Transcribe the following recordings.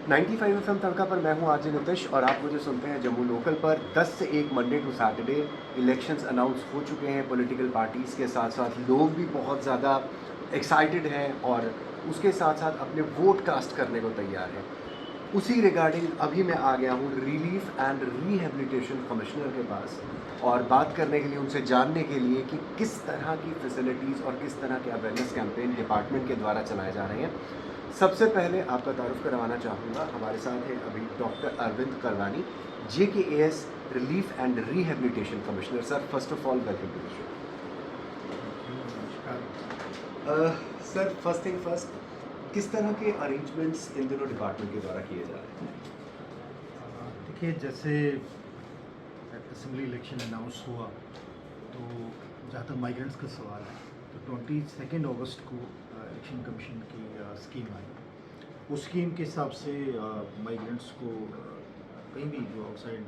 95 FM तड़का पर मैं हूं आरजे नितिश और आप मुझे सुनते हैं जम्मू लोकल पर। 10 से 1 Monday to Saturday. Elections announce हो चुके हैं। पॉलिटिकल पार्टीज़ के साथ साथ लोग भी बहुत ज़्यादा एक्साइटेड हैं और उसके साथ साथ अपने वोट कास्ट करने को तैयार हैं। उसी रिगार्डिंग अभी मैं आ गया हूँ रिलीफ एंड रिहेबिलिटेशन कमिश्नर के पास और बात करने के लिए, उनसे जानने के लिए कि किस तरह की फैसिलिटीज़ और किस तरह के अवेयरनेस कैंपेन डिपार्टमेंट के द्वारा चलाए जा रहे हैं। सबसे पहले आपका तारुफ करवाना चाहूँगा, हमारे साथ है अभी doctor Arvind Karwani, JKAS relief and rehabilitation commissioner. Sir, first of all welcome to the show. नमस्कार। सर, फर्स्ट थिंग फर्स्ट, किस तरह के अरेंजमेंट्स इन दिनों डिपार्टमेंट के द्वारा किए जा रहे हैं? देखिए, जैसे असेंबली इलेक्शन अनाउंस हुआ तो जहाँ तक माइग्रेंट्स का सवाल है तो 22 अगस्त को इलेक्शन कमीशन की स्कीम आई। उस स्कीम के हिसाब से माइग्रेंट्स को कहीं भी जो आउटसाइड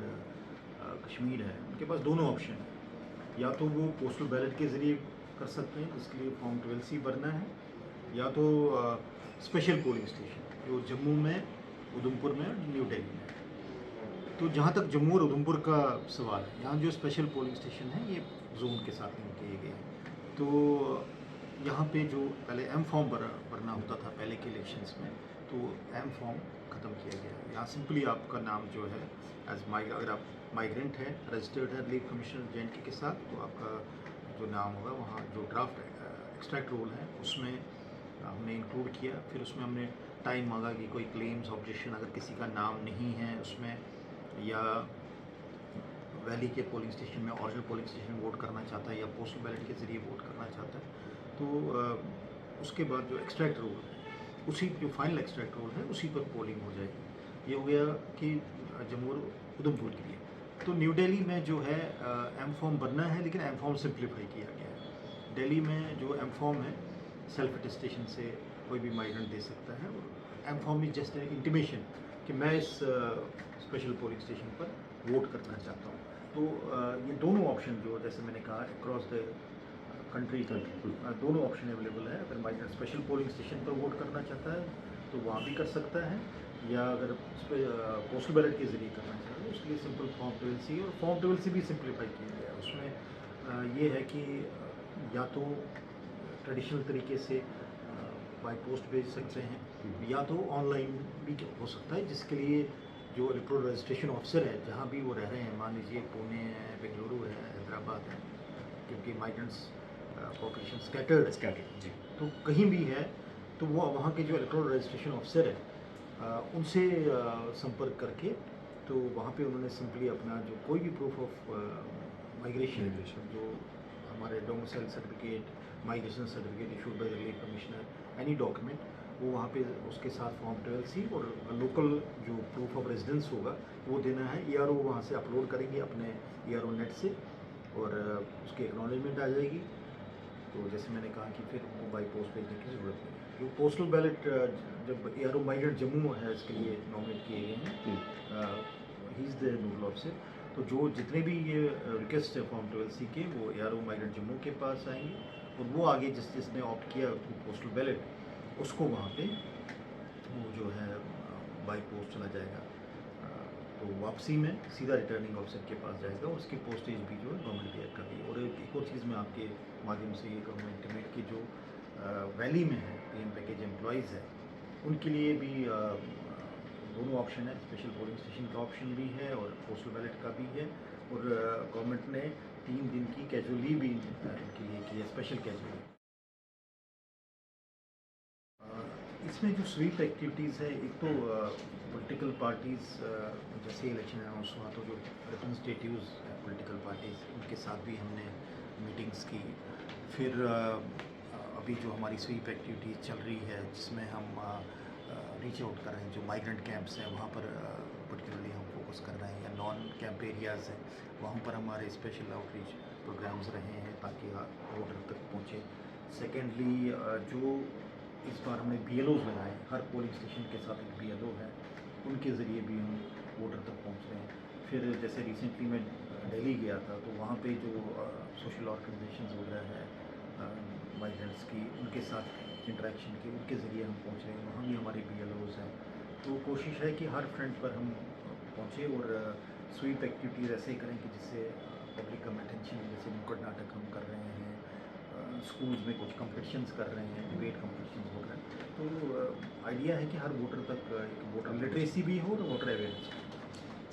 कश्मीर है उनके पास दोनों ऑप्शन है। या तो वो पोस्टल बैलेट के ज़रिए कर सकते हैं जिसके लिए फॉर्म 12C भरना है, या तो स्पेशल पोलिंग स्टेशन जो जम्मू में, उधमपुर में और न्यू दिल्ली में। तो जहाँ तक जम्मू और उधमपुर का सवाल है, यहाँ जो स्पेशल पोलिंग स्टेशन है ये जोन के साथ लिंक किए गए हैं। तो यहाँ पे जो पहले एम फॉर्म भरना होता था पहले के इलेक्शंस में, तो एम फॉर्म ख़त्म किया गया है। यहाँ सिंपली आपका नाम जो है अगर आप माइग्रेंट है, रजिस्टर्ड है रिलीफ कमिश्नर JNK के साथ, तो आपका जो नाम होगा वहाँ जो ड्राफ्ट एक्सट्रैक्ट रोल है उसमें हमने इंक्लूड किया। फिर उसमें हमने टाइम मांगा कि कोई क्लेम्स ऑब्जेक्शन अगर किसी का नाम नहीं है उसमें, या वैली के पोलिंग स्टेशन में ओरिजिनल पोलिंग स्टेशन में वोट करना चाहता है, या पोस्टल बैलेट के ज़रिए वोट करना चाहता है, तो उसके बाद जो एक्सट्रैक्ट रोल है उसी जो फाइनल एक्सट्रैक्ट रोल है उसी पर पोलिंग हो जाएगी। ये हो गया कि जम्मू और उधमपुर के लिए। तो न्यू दिल्ली में जो है एम फॉर्म भरना है, लेकिन एम फॉर्म सिंप्लीफाई किया गया है। दिल्ली में जो एम फॉर्म है सेल्फ अटेस्टेशन से कोई भी माइग्रेंट दे सकता है, और M form is just intimation कि मैं इस स्पेशल पोलिंग स्टेशन पर वोट करना चाहता हूँ। तो ये दोनों ऑप्शन जो जैसे मैंने कहा अक्रॉस द कंट्री दोनों ऑप्शन अवेलेबल है। अगर माइग्रेंट स्पेशल पोलिंग स्टेशन पर वोट करना चाहता है तो वहाँ भी कर सकता है, या अगर पोस्टल बैलेट के ज़रिए करना चाहता है उसके लिए सिंपल फॉर्म 12C, और फॉर्म 12C भी सिंप्लीफाई किया गया है। उसमें ये है कि या तो ट्रेडिशनल तरीके से बाई पोस्ट भेज सकते हैं, या तो ऑनलाइन भी हो सकता है, जिसके लिए जो इलेक्ट्रोल रजिस्ट्रेशन ऑफिसर है जहाँ भी वो रह रहे हैं, मान लीजिए पुणे है, बेंगलुरु है, हैदराबाद है, क्योंकि माइग्रेंट्स पॉपुलेशन स्कैटर्ड जी। तो कहीं भी है, तो वो वहाँ के जो इलेक्ट्रोल रजिस्ट्रेशन ऑफिसर है उनसे संपर्क करके, तो वहाँ पे उन्होंने सिंपली अपना जो कोई भी प्रूफ ऑफ माइग्रेशन जो हमारे domicile certificate, migration certificate issued by the relief commissioner, any document, वो वहाँ पे उसके साथ फॉर्म 12C और लोकल जो प्रूफ ऑफ रेजिडेंस होगा वो देना है। ERO वहाँ से अपलोड करेंगे अपने ERO नेट से, और उसकी एक्नॉलेजमेंट आ जाएगी। तो जैसे मैंने कहा कि फिर वो बाई पोस्ट भेजने की ज़रूरत नहीं है। जो पोस्टल बैलेट जब ERO माइग्रेंट जम्मू है इसके लिए नॉमिनेट किए गए हैं, he is the nodal officer, तो जो जितने भी ये रिक्वेस्ट है फॉर्म 12C के, वो ERO माइग्रेंट जम्मू के पास आएंगे, और वो आगे जिसने ऑप्ट किया पोस्टल बैलेट उसको वहाँ पे वो जो है बाई पोस्ट चला जाएगा। तो वापसी में सीधा रिटर्निंग ऑफिसर के पास जाएगा, और उसकी पोस्टेज भी जो है गवर्नमेंट बेयर कर रही है। और एक और चीज़ मैं आपके माध्यम से ये कहूँगा इंटीमेट की जो वैली में है PM पैकेज एम्प्लॉयज़ है उनके लिए भी दोनों ऑप्शन है, स्पेशल पोलिंग स्टेशन का ऑप्शन भी है और पोस्टल बैलेट का भी है। और गवर्नमेंट ने 3 दिन की कैजुअल लीव भी इनके लिए की है, स्पेशल कैजुअल लीव। इसमें जो स्वीप एक्टिविटीज़ है, एक तो पॉलिटिकल पार्टीज़ जैसे इलेक्शन अनाउंस हुआ तो जो रिप्रेजेंटेटिव्स पॉलिटिकल पार्टीज़ उनके साथ भी हमने मीटिंग्स की। फिर अभी जो हमारी स्वीप एक्टिविटीज़ चल रही है जिसमें हम रीच आउट कर रहे हैं, जो माइग्रेंट कैंप्स हैं वहाँ पर पर्टिकुलरली हम फोकस कर रहे हैं, या नॉन कैंप एरियाज़ हैं वहाँ पर हमारे स्पेशल आउटरीच प्रोग्राम्स रहे हैं ताकि वोटर तक पहुँचे। सेकेंडली जो इस बार हमने BLOs लगाए, हर पोलिंग स्टेशन के साथ एक BLO है, उनके ज़रिए भी हम वोटर तक पहुंच रहे हैं। फिर जैसे रिसेंटली मैं दिल्ली गया था तो वहाँ पे जो सोशल ऑर्गेनाइजेशंस वगैरह है माइग्रेंट्स की, उनके साथ इंटरेक्शन की, उनके ज़रिए हम पहुँच रहे हैं, वहाँ भी हमारे BLOs हैं। तो कोशिश है कि हर फ्रंट पर हम पहुँचे और स्वीप एक्टिविटीज़ ऐसे ही करें कि जिससे पब्लिक का अटेंशन, जैसे नुक्कड़ नाटक हम कर रहे हैं, स्कूल्स में कुछ कंपटीशंस कर रहे हैं, डिबेट कंपटीशंस हो रहे हैं। तो आइडिया है कि हर वोटर तक एक वोटर लिटरेसी भी हो और वोटर अवेयरनेस।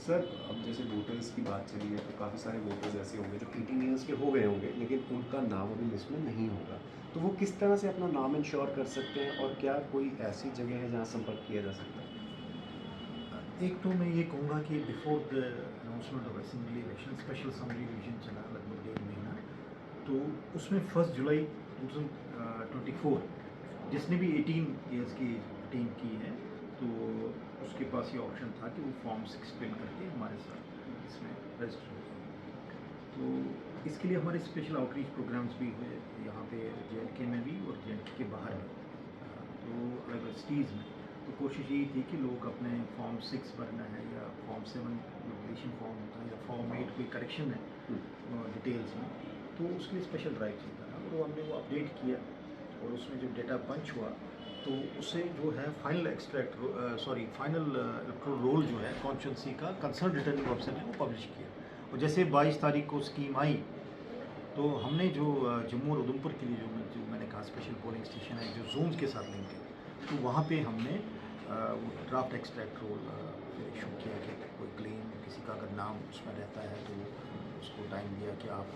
सर, अब जैसे वोटर्स की बात चली है तो काफ़ी सारे वोटर्स ऐसे होंगे जो 18 ईयर्स के हो गए होंगे लेकिन उनका नाम अभी लिस्ट में नहीं होगा, तो वो किस तरह से अपना नाम इंश्योर कर सकते हैं और क्या कोई ऐसी जगह है जहाँ संपर्क किया जा सकता है? एक तो मैं ये कहूँगा कि before the announcement of assembly election special assembly division चला लगभग 1.5 महीना, तो उसमें 1 जुलाई 2024 जिसने भी 18 ईयर्स की अटेन की है तो उसके पास ये ऑप्शन था कि वो फॉर्म 6 फिल करके हमारे साथ इसमें रजिस्टर हो। तो इसके लिए हमारे स्पेशल आउटरीच प्रोग्राम्स भी हुए यहाँ पे JNK में भी और JNK के बाहर भी, तो यूनिवर्सिटीज़ में। तो कोशिश यही थी कि लोग अपने फॉर्म 6 भरना है या फॉर्म 7 एप्लीकेशन फॉर्म होता है या फॉर्म 8 कोई करेक्शन है डिटेल्स में, तो उसके लिए स्पेशल ड्राइव चलता है। तो हमने वो अपडेट किया और उसमें जो डेटा पंच हुआ तो उससे जो है फाइनल इलेक्टोरल रोल जो है कॉन्स्टिट्यूंसी का कंसर्न रिटर्निंग ऑफिसर ने वो पब्लिश किया। और जैसे 22 तारीख को स्कीम आई तो हमने जो जम्मू और उधमपुर के लिए जो मैंने कहा स्पेशल पोलिंग स्टेशन है जो जोन्स के साथ लिंक है, तो वहाँ पे हमने वो ड्राफ्ट एक्सट्रैक्ट रोल इशू किया कि कोई क्लेम किसी का अगर नाम उसमें रहता है तो उसको टाइम दिया कि आप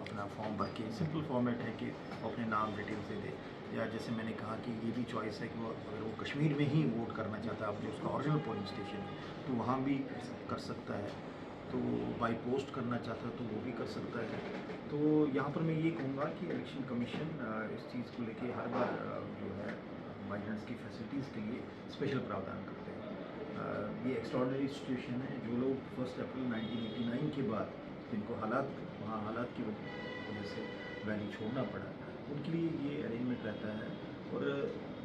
अपना फॉर्म भर के, सिंपल फॉर्मेट है कि वो अपने नाम डिटेल से दे, या जैसे मैंने कहा कि ये भी चॉइस है कि वो अगर वो कश्मीर में ही वोट करना चाहता है अपने उसका ओरिजिनल पोलिंग स्टेशन है तो वहाँ भी कर सकता है, तो बाई पोस्ट करना चाहता है तो वो भी कर सकता है। तो यहाँ पर मैं ये कहूँगा कि इलेक्शन कमीशन इस चीज़ को लेके हर बार जो है माइग्रेंट्स की फैसिलिटीज़ के लिए स्पेशल प्रावधान करते हैं। ये एक्स्ट्रॉर्डिनरी सिचुएशन है, जो लोग 1 अप्रैल 1989 के बाद जिनको वहाँ हालात की वजह से वैली छोड़ना पड़ा, उनके लिए ये अरेंजमेंट रहता है। और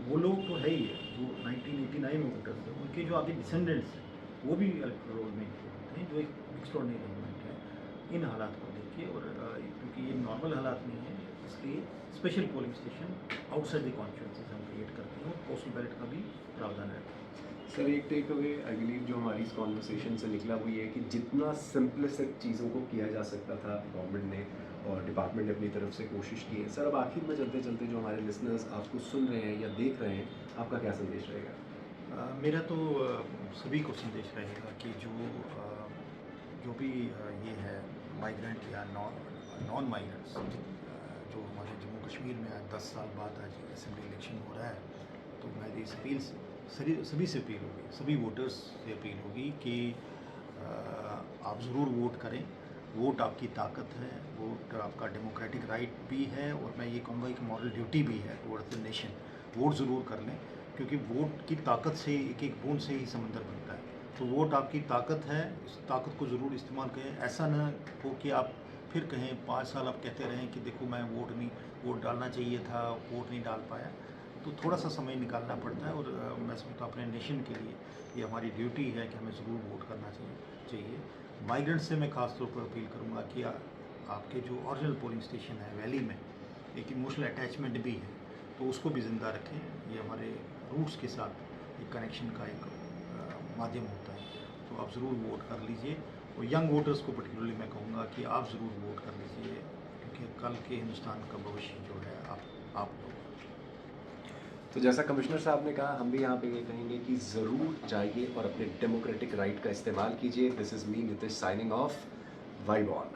वो लोग तो है ही है जो 1989 में वोटर्स थे, उनके जो आगे डिसेंडेंट्स हैं वो भी इलेक्टोरल रोल में होते हैं, जो एक एक्स्ट्रॉर्डिनरी अरेंजमेंट है इन हालात को देखिए। और क्योंकि ये नॉर्मल हालात नहीं है इसलिए special polling station outside the constituencies हम क्रिएट करते हैं और पोस्टल बैलेट का भी प्रावधान रहता है। सर, एक टेक अवे आई बिलीव जो हमारी इस कॉन्वर्सेशन से निकला वो ये है कि जितना सिंपलिस्टिक चीज़ों को किया जा सकता था गवर्नमेंट ने और डिपार्टमेंट ने अपनी तरफ से कोशिश की है। सर, अब आखिर में चलते चलते जो हमारे लिसनर्स आपको सुन रहे हैं या देख रहे हैं, आपका क्या संदेश रहेगा? मेरा तो सभी को संदेश रहेगा कि जो भी ये है माइग्रेंट या नॉन माइग्रेंट्स जो हमारे जम्मू कश्मीर में आज 10 साल बाद आज असेंबली इलेक्शन हो रहा है, तो मेरी अपील सभी से अपील होगी, सभी वोटर्स से अपील होगी कि आप ज़रूर वोट करें। वोट आपकी ताकत है, वोट आपका डेमोक्रेटिक राइट भी है और मैं ये कहूँगा एक मॉरल ड्यूटी भी है टुवर्ड्स द नेशन। वोट ज़रूर कर लें क्योंकि वोट की ताकत से एक एक बूंद से ही समंदर बनता है। तो वोट आपकी ताकत है, इस ताकत को ज़रूर इस्तेमाल करें। ऐसा न हो कि आप फिर कहें 5 साल आप कहते रहें कि देखो मैं वोट डालना चाहिए था, वोट नहीं डाल पाया। तो थोड़ा सा समय निकालना पड़ता है और मैं समझता हूँ अपने नेशन के लिए ये हमारी ड्यूटी है कि हमें ज़रूर वोट करना चाहिए। माइग्रेंट से मैं ख़ास तौर पर अपील करूँगा कि आपके जो ओरिजिनल पोलिंग स्टेशन है वैली में एक इमोशनल अटैचमेंट भी है तो उसको भी ज़िंदा रखें। ये हमारे रूट्स के साथ एक कनेक्शन का एक माध्यम होता है, तो आप ज़रूर वोट कर लीजिए। और यंग वोटर्स को पर्टिकुलरली मैं कहूँगा कि आप ज़रूर वोट कर लीजिए क्योंकि कल के हिंदुस्तान का भविष्य जो है आप लोग। तो जैसा कमिश्नर साहब ने कहा, हम भी यहाँ पे ये कहेंगे कि ज़रूर जाइए और अपने डेमोक्रेटिक राइट का इस्तेमाल कीजिए। This is me Nitish signing off. Vibe on.